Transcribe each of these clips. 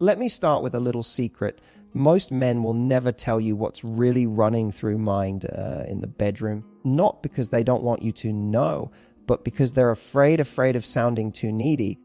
Let me start with a little secret. Most men will never tell you what's really running through mind in the bedroom, not because they don't want you to know, but because they're afraid of sounding too needy,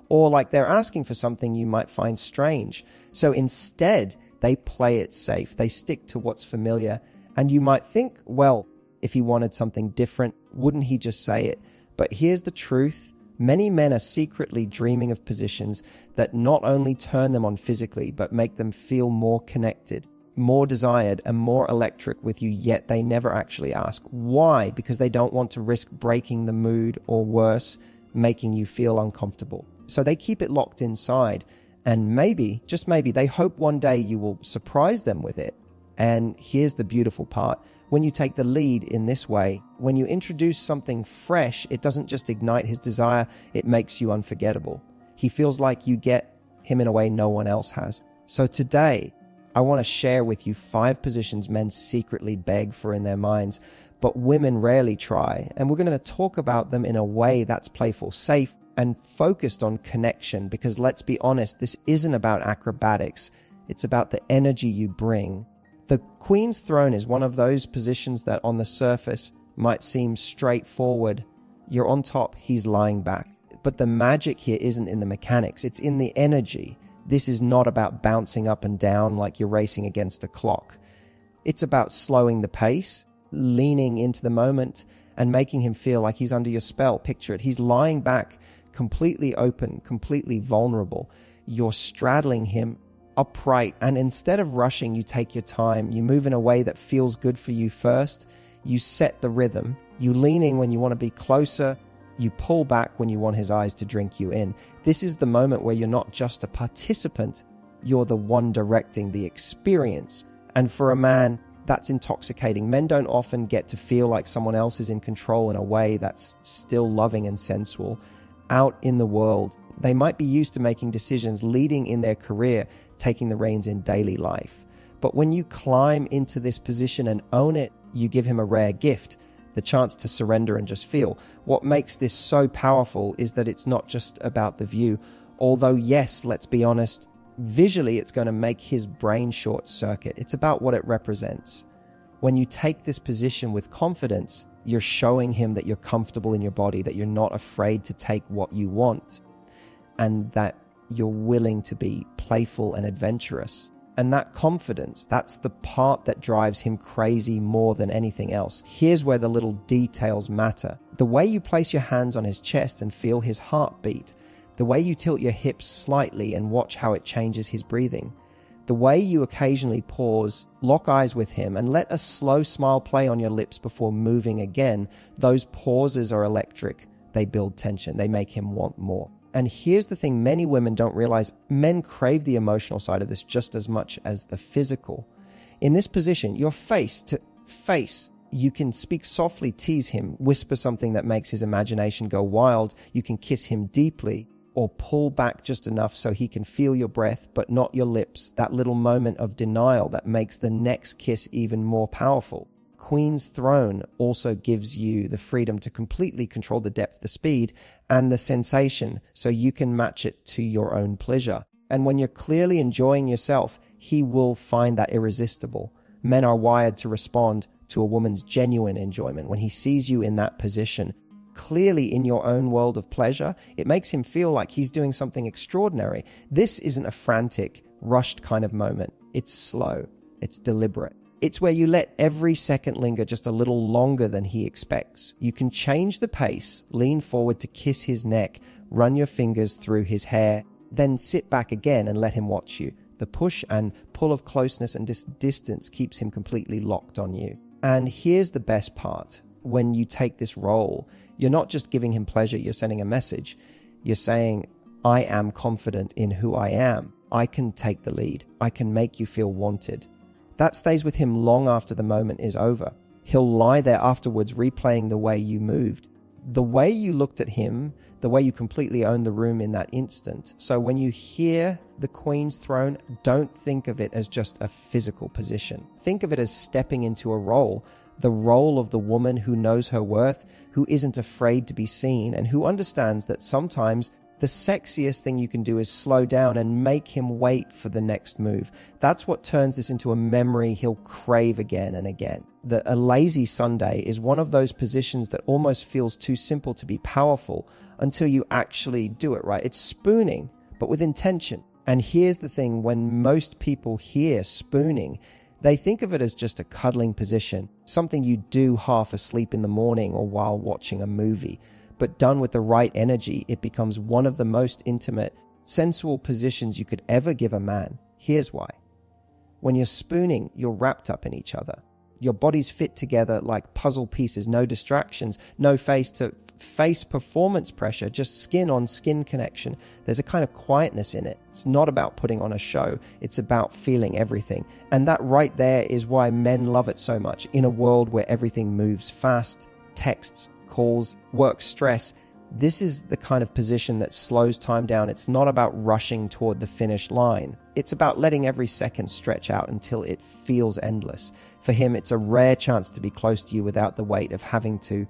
or like they're asking for something you might find strange. So instead, they play it safe. They stick to what's familiar. And you might think, well, if he wanted something different, wouldn't he just say it? But here's the truth. Many men are secretly dreaming of positions that not only turn them on physically, but make them feel more connected, more desired, and more electric with you, yet they never actually ask. Why? Because they don't want to risk breaking the mood, or worse, making you feel uncomfortable. So they keep it locked inside. And maybe, just maybe, they hope one day you will surprise them with it. And here's the beautiful part. When you take the lead in this way, when you introduce something fresh, it doesn't just ignite his desire, it makes you unforgettable. He feels like you get him in a way no one else has. So today, I want to share with you 5 positions men secretly beg for in their minds, but women rarely try. And we're going to talk about them in a way that's playful, safe, and focused on connection, because let's be honest, this isn't about acrobatics. It's about the energy you bring. The Queen's Throne is one of those positions that on the surface might seem straightforward. You're on top, he's lying back. But the magic here isn't in the mechanics, it's in the energy. This is not about bouncing up and down like you're racing against a clock. It's about slowing the pace, leaning into the moment, and making him feel like he's under your spell. Picture it. He's lying back, completely open, completely vulnerable. You're straddling him upright, and instead of rushing, you take your time. You move in a way that feels good for you first. You set the rhythm. You lean in when you want to be closer. You pull back when you want his eyes to drink you in. This is the moment where you're not just a participant, you're the one directing the experience. And for a man, that's intoxicating. Men don't often get to feel like someone else is in control in a way that's still loving and sensual. Out in the world, they might be used to making decisions, leading in their career, taking the reins in daily life. But when you climb into this position and own it, you give him a rare gift, the chance to surrender and just feel. What makes this so powerful is that it's not just about the view. Although, yes, let's be honest, visually it's going to make his brain short circuit. It's about what it represents. When you take this position with confidence, you're showing him that you're comfortable in your body, that you're not afraid to take what you want, and that you're willing to be playful and adventurous. And that confidence, that's the part that drives him crazy more than anything else. Here's where the little details matter. The way you place your hands on his chest and feel his heartbeat. The way you tilt your hips slightly and watch how it changes his breathing. The way you occasionally pause, lock eyes with him, and let a slow smile play on your lips before moving again. Those pauses are electric. They build tension. They make him want more. And here's the thing many women don't realize. Men crave the emotional side of this just as much as the physical. In this position, you're face to face. You can speak softly, tease him, whisper something that makes his imagination go wild. You can kiss him deeply or pull back just enough so he can feel your breath, but not your lips. That little moment of denial that makes the next kiss even more powerful. Queen's Throne also gives you the freedom to completely control the depth, the speed, and the sensation, so you can match it to your own pleasure. And when you're clearly enjoying yourself, he will find that irresistible. Men are wired to respond to a woman's genuine enjoyment. When he sees you in that position, clearly in your own world of pleasure, it makes him feel like he's doing something extraordinary. This isn't a frantic, rushed kind of moment. It's slow. It's deliberate. It's where you let every second linger just a little longer than he expects. You can change the pace, lean forward to kiss his neck, run your fingers through his hair, then sit back again and let him watch you. The push and pull of closeness and distance keeps him completely locked on you. And here's the best part. When you take this role, you're not just giving him pleasure, you're sending a message. You're saying, I am confident in who I am. I can take the lead. I can make you feel wanted. That stays with him long after the moment is over. He'll lie there afterwards replaying the way you moved, the way you looked at him, the way you completely owned the room in that instant. So when you hear the Queen's Throne, don't think of it as just a physical position. Think of it as stepping into a role, the role of the woman who knows her worth, who isn't afraid to be seen, and who understands that sometimes The sexiest thing you can do is slow down and make him wait for the next move. That's what turns this into a memory he'll crave again and again. A lazy Sunday is one of those positions that almost feels too simple to be powerful until you actually do it right. It's spooning, but with intention. And here's the thing, when most people hear spooning, they think of it as just a cuddling position, something you do half asleep in the morning or while watching a movie. But done with the right energy, it becomes one of the most intimate, sensual positions you could ever give a man. Here's why. When you're spooning, you're wrapped up in each other. Your bodies fit together like puzzle pieces, no distractions, no face-to-face performance pressure, just skin-on-skin connection. There's a kind of quietness in it. It's not about putting on a show. It's about feeling everything. And that right there is why men love it so much. In a world where everything moves fast, texts, calls, work stress, this is the kind of position that slows time down. It's not about rushing toward the finish line. It's about letting every second stretch out until it feels endless. For him, it's a rare chance to be close to you without the weight of having to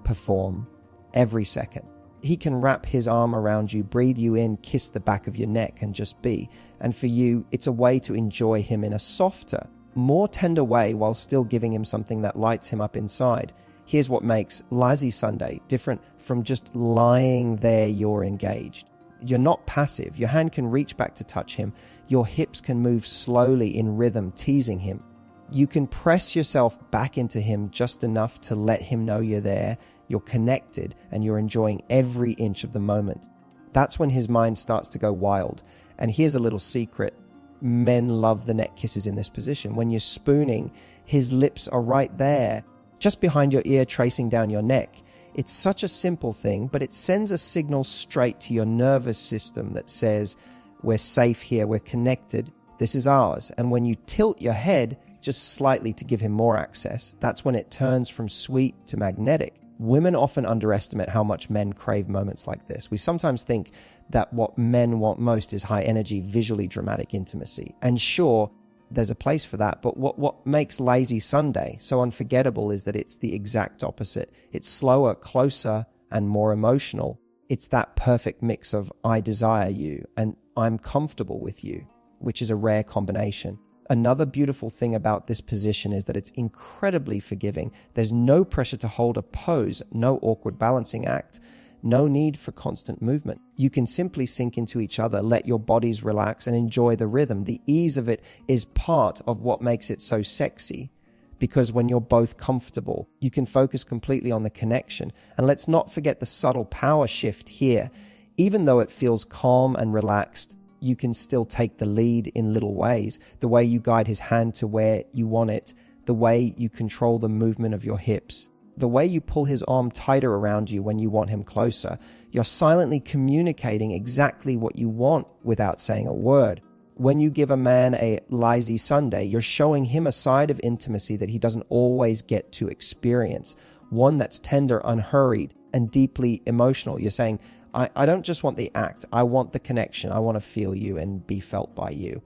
perform every second. He can wrap his arm around you, breathe you in, kiss the back of your neck, and just be. And for you, it's a way to enjoy him in a softer, more tender way while still giving him something that lights him up inside. Here's what makes Lazy Sunday different from just lying there you're engaged. You're not passive. Your hand can reach back to touch him. Your hips can move slowly in rhythm, teasing him. You can press yourself back into him just enough to let him know you're there, you're connected, and you're enjoying every inch of the moment. That's when his mind starts to go wild. And here's a little secret. Men love the neck kisses in this position. When you're spooning, his lips are right there, just behind your ear, tracing down your neck. It's such a simple thing, but it sends a signal straight to your nervous system that says, we're safe here, we're connected, this is ours. And when you tilt your head just slightly to give him more access, that's when it turns from sweet to magnetic. Women often underestimate how much men crave moments like this. We sometimes think that what men want most is high energy, visually dramatic intimacy. And sure, there's a place for that, but what makes Lazy Sunday so unforgettable is that it's the exact opposite. It's slower, closer, and more emotional. It's that perfect mix of I desire you and I'm comfortable with you, which is a rare combination. Another beautiful thing about this position is that it's incredibly forgiving. There's no pressure to hold a pose, no awkward balancing act, no need for constant movement. You can simply sink into each other, let your bodies relax, and enjoy the rhythm. The ease of it is part of what makes it so sexy, because when you're both comfortable, you can focus completely on the connection. And let's not forget the subtle power shift here. Even though it feels calm and relaxed, you can still take the lead in little ways. The way you guide his hand to where you want it, the way you control the movement of your hips, the way you pull his arm tighter around you when you want him closer. You're silently communicating exactly what you want without saying a word. When you give a man a Lazy Sunday, you're showing him a side of intimacy that he doesn't always get to experience, one that's tender, unhurried, and deeply emotional. You're saying, I don't just want the act, I want the connection. I want to feel you and be felt by you.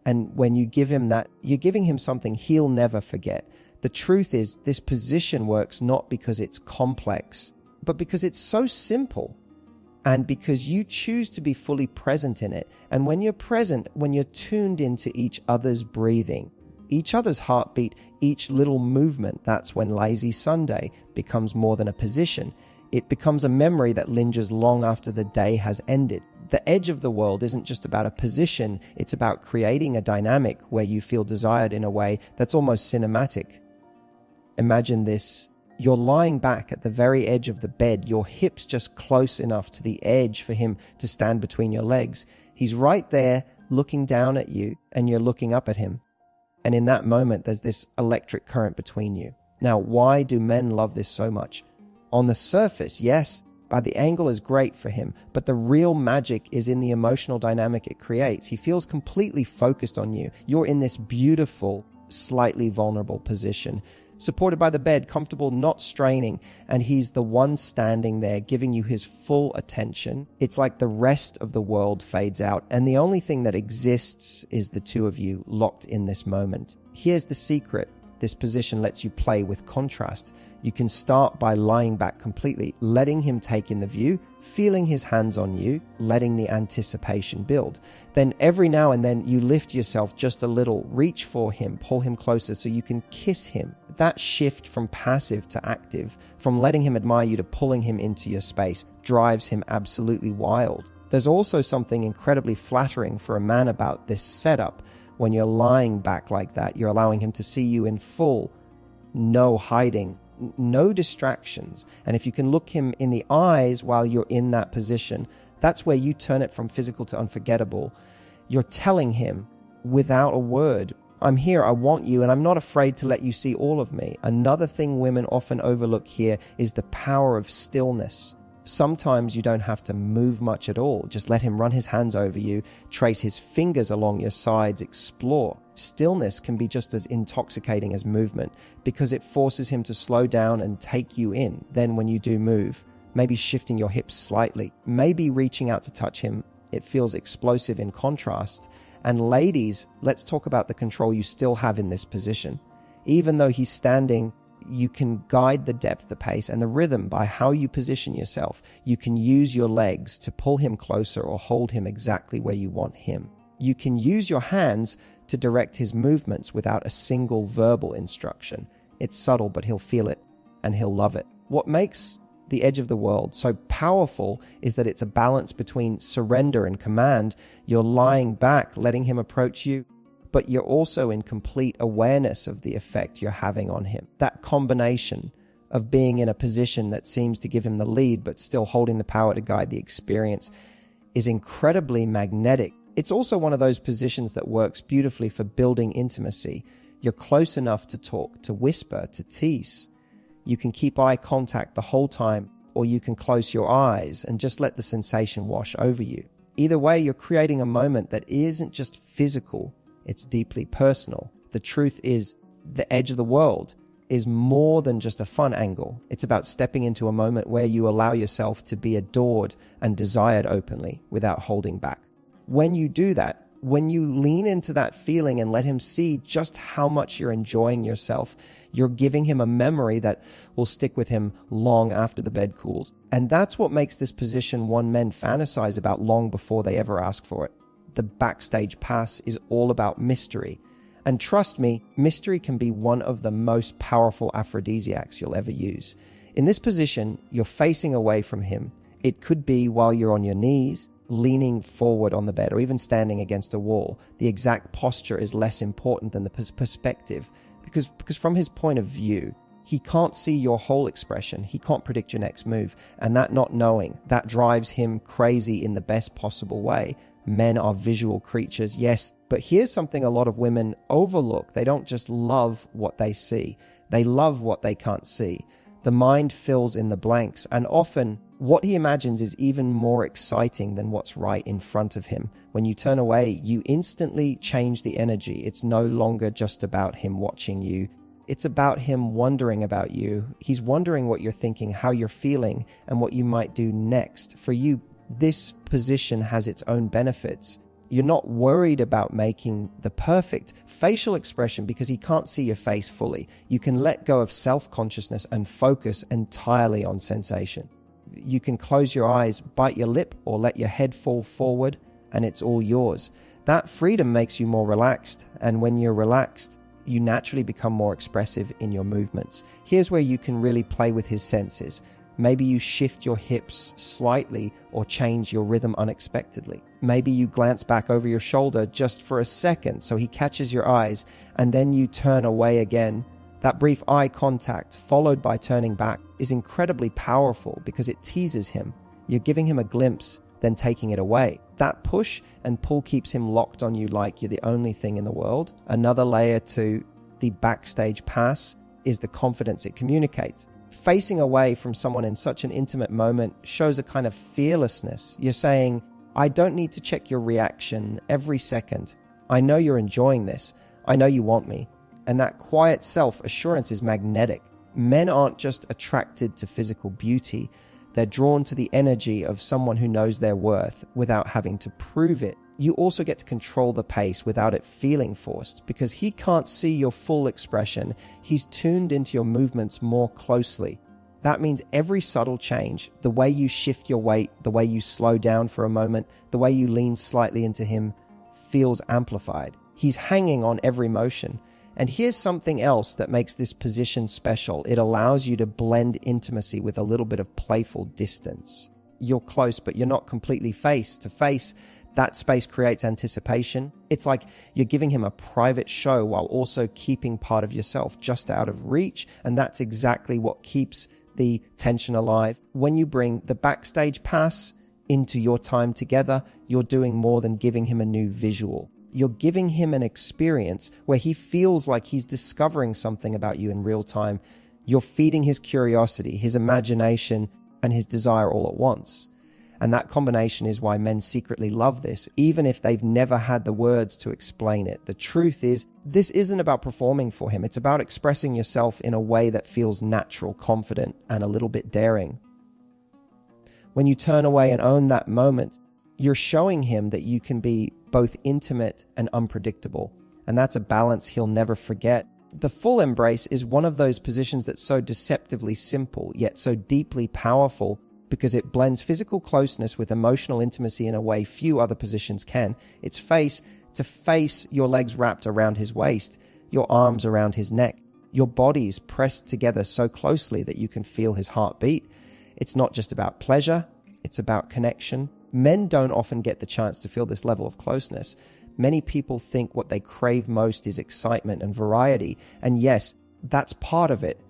And when you give him that, you're giving him something he'll never forget. The truth is, this position works not because it's complex, but because it's so simple, and because you choose to be fully present in it. And when you're present, when you're tuned into each other's breathing, each other's heartbeat, each little movement, that's when Lazy Sunday becomes more than a position. It becomes a memory that lingers long after the day has ended. The edge of the world isn't just about a position, it's about creating a dynamic where you feel desired in a way that's almost cinematic. Imagine this. You're lying back at the very edge of the bed, your hips just close enough to the edge for him to stand between your legs. He's right there looking down at you, and you're looking up at him. And in that moment, there's this electric current between you. Now, why do men love this so much? On the surface, yes, the angle is great for him, but the real magic is in the emotional dynamic it creates. He feels completely focused on you. You're in this beautiful, slightly vulnerable position, supported by the bed, comfortable, not straining, and he's the one standing there giving you his full attention. It's like the rest of the world fades out, and the only thing that exists is the two of you locked in this moment. Here's the secret. This position lets you play with contrast. You can start by lying back completely, letting him take in the view, feeling his hands on you, letting the anticipation build. Then every now and then you lift yourself just a little, reach for him, pull him closer so you can kiss him. That shift from passive to active, from letting him admire you to pulling him into your space, drives him absolutely wild. There's also something incredibly flattering for a man about this setup. When you're lying back like that, you're allowing him to see you in full, no hiding, no distractions. And if you can look him in the eyes while you're in that position, that's where you turn it from physical to unforgettable. You're telling him without a word, I'm here, I want you, and I'm not afraid to let you see all of me. Another thing women often overlook here is the power of stillness. Sometimes you don't have to move much at all. Just let him run his hands over you, trace his fingers along your sides, explore. Stillness can be just as intoxicating as movement because it forces him to slow down and take you in. Then when you do move, maybe shifting your hips slightly, maybe reaching out to touch him, it feels explosive in contrast. And ladies, let's talk about the control you still have in this position. Even though he's standing, you can guide the depth, the pace, and the rhythm by how you position yourself. You can use your legs to pull him closer or hold him exactly where you want him. You can use your hands to direct his movements without a single verbal instruction. It's subtle, but he'll feel it and he'll love it. What makes the edge of the world so powerful is that it's a balance between surrender and command. You're lying back, letting him approach you, but you're also in complete awareness of the effect you're having on him. That combination of being in a position that seems to give him the lead, but still holding the power to guide the experience, is incredibly magnetic. It's also one of those positions that works beautifully for building intimacy. You're close enough to talk, to whisper, to tease. You can keep eye contact the whole time, or you can close your eyes and just let the sensation wash over you. Either way, you're creating a moment that isn't just physical, it's deeply personal. The truth is, the edge of the world is more than just a fun angle. It's about stepping into a moment where you allow yourself to be adored and desired openly without holding back. When you do that, when you lean into that feeling and let him see just how much you're enjoying yourself, you're giving him a memory that will stick with him long after the bed cools. And that's what makes this position one men fantasize about long before they ever ask for it. The backstage pass is all about mystery. And trust me, mystery can be one of the most powerful aphrodisiacs you'll ever use. In this position, you're facing away from him. It could be while you're on your knees, leaning forward on the bed, or even standing against a wall. The exact posture is less important than the perspective, because from his point of view, he can't see your whole expression. He can't predict your next move. And that not knowing, that drives him crazy in the best possible way. Men are visual creatures, yes, but here's something a lot of women overlook. They don't just love what they see. They love what they can't see. The mind fills in the blanks, and often what he imagines is even more exciting than what's right in front of him. When you turn away, you instantly change the energy. It's no longer just about him watching you. It's about him wondering about you. He's wondering what you're thinking, how you're feeling, and what you might do next. For you, this position has its own benefits. You're not worried about making the perfect facial expression because he can't see your face fully. You can let go of self-consciousness and focus entirely on sensation. You can close your eyes, bite your lip, or let your head fall forward, and it's all yours. That freedom makes you more relaxed, and when you're relaxed, you naturally become more expressive in your movements. Here's where you can really play with his senses. Maybe you shift your hips slightly or change your rhythm unexpectedly. Maybe you glance back over your shoulder just for a second so he catches your eyes, and then you turn away again. That brief eye contact, followed by turning back, is incredibly powerful because it teases him. You're giving him a glimpse, then taking it away. That push and pull keeps him locked on you like you're the only thing in the world. Another layer to the backstage pass is the confidence it communicates. Facing away from someone in such an intimate moment shows a kind of fearlessness. You're saying, I don't need to check your reaction every second. I know you're enjoying this. I know you want me. And that quiet self-assurance is magnetic. Men aren't just attracted to physical beauty. They're drawn to the energy of someone who knows their worth without having to prove it. You also get to control the pace without it feeling forced because he can't see your full expression. He's tuned into your movements more closely. That means every subtle change, the way you shift your weight, the way you slow down for a moment, the way you lean slightly into him, feels amplified. He's hanging on every motion. And here's something else that makes this position special. It allows you to blend intimacy with a little bit of playful distance. You're close, but you're not completely face to face. That space creates anticipation. It's like you're giving him a private show while also keeping part of yourself just out of reach. And that's exactly what keeps the tension alive. When you bring the backstage pass into your time together, you're doing more than giving him a new visual. You're giving him an experience where he feels like he's discovering something about you in real time. You're feeding his curiosity, his imagination, and his desire all at once. And that combination is why men secretly love this, even if they've never had the words to explain it. The truth is, this isn't about performing for him. It's about expressing yourself in a way that feels natural, confident, and a little bit daring. When you turn away and own that moment, you're showing him that you can be both intimate and unpredictable. And that's a balance he'll never forget. The full embrace is one of those positions that's so deceptively simple, yet so deeply powerful, because it blends physical closeness with emotional intimacy in a way few other positions can. It's face to face, your legs wrapped around his waist, your arms around his neck, your bodies pressed together so closely that you can feel his heartbeat. It's not just about pleasure, it's about connection. Men don't often get the chance to feel this level of closeness. Many people think what they crave most is excitement and variety. And yes, that's part of it.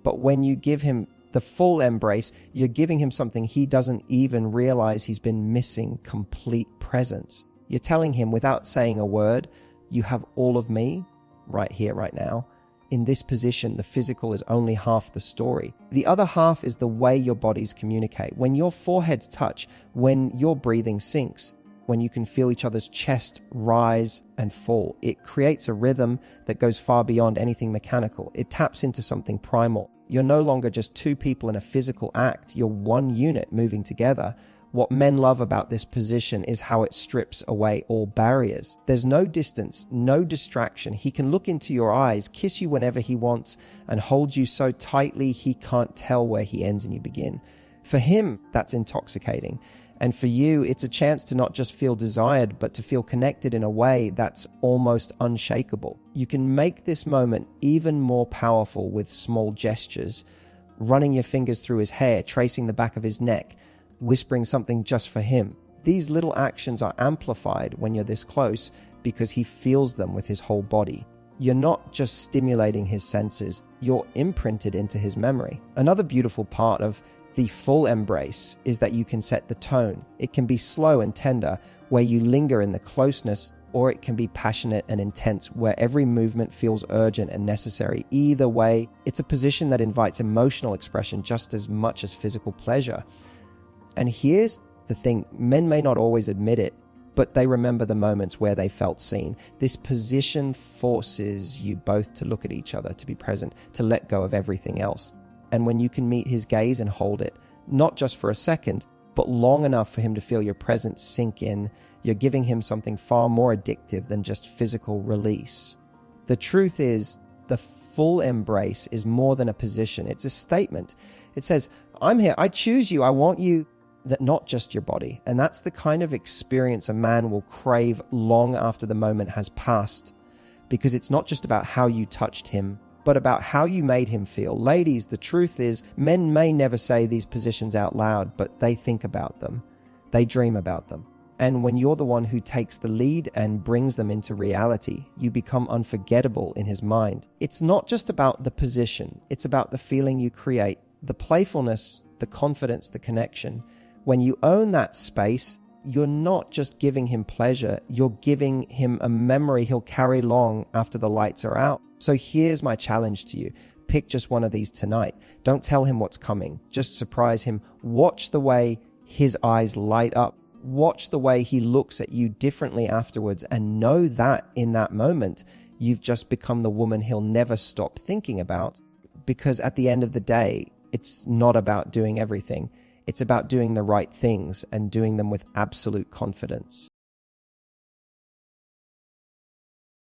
But when you give him the full embrace, you're giving him something he doesn't even realize he's been missing: complete presence. You're telling him without saying a word, you have all of me right here, right now. In this position, the physical is only half the story. The other half is the way your bodies communicate. When your foreheads touch, when your breathing syncs, when you can feel each other's chest rise and fall, it creates a rhythm that goes far beyond anything mechanical. It taps into something primal. You're no longer just two people in a physical act. You're one unit moving together. What men love about this position is how it strips away all barriers. There's no distance, no distraction. He can look into your eyes, kiss you whenever he wants, and hold you so tightly he can't tell where he ends and you begin. For him, that's intoxicating. And for you, it's a chance to not just feel desired, but to feel connected in a way that's almost unshakable. You can make this moment even more powerful with small gestures, running your fingers through his hair, tracing the back of his neck, whispering something just for him. These little actions are amplified when you're this close because he feels them with his whole body. You're not just stimulating his senses, you're imprinted into his memory. Another beautiful part of the full embrace is that you can set the tone. It can be slow and tender, where you linger in the closeness, or it can be passionate and intense, where every movement feels urgent and necessary. Either way, it's a position that invites emotional expression just as much as physical pleasure. And here's the thing, men may not always admit it, but they remember the moments where they felt seen. This position forces you both to look at each other, to be present, to let go of everything else. And when you can meet his gaze and hold it, not just for a second, but long enough for him to feel your presence sink in, you're giving him something far more addictive than just physical release. The truth is, the full embrace is more than a position. It's a statement. It says, I'm here, I choose you, I want you, that not just your body. And that's the kind of experience a man will crave long after the moment has passed, because it's not just about how you touched him, but about how you made him feel. Ladies, the truth is, men may never say these positions out loud, but they think about them. They dream about them. And when you're the one who takes the lead and brings them into reality, you become unforgettable in his mind. It's not just about the position. It's about the feeling you create, the playfulness, the confidence, the connection. When you own that space, you're not just giving him pleasure, you're giving him a memory he'll carry long after the lights are out. So here's my challenge to you. Pick just one of these tonight. Don't tell him what's coming. Just surprise him. Watch the way his eyes light up. Watch the way he looks at you differently afterwards, and know that in that moment, you've just become the woman he'll never stop thinking about. Because at the end of the day, it's not about doing everything. It's about doing the right things and doing them with absolute confidence.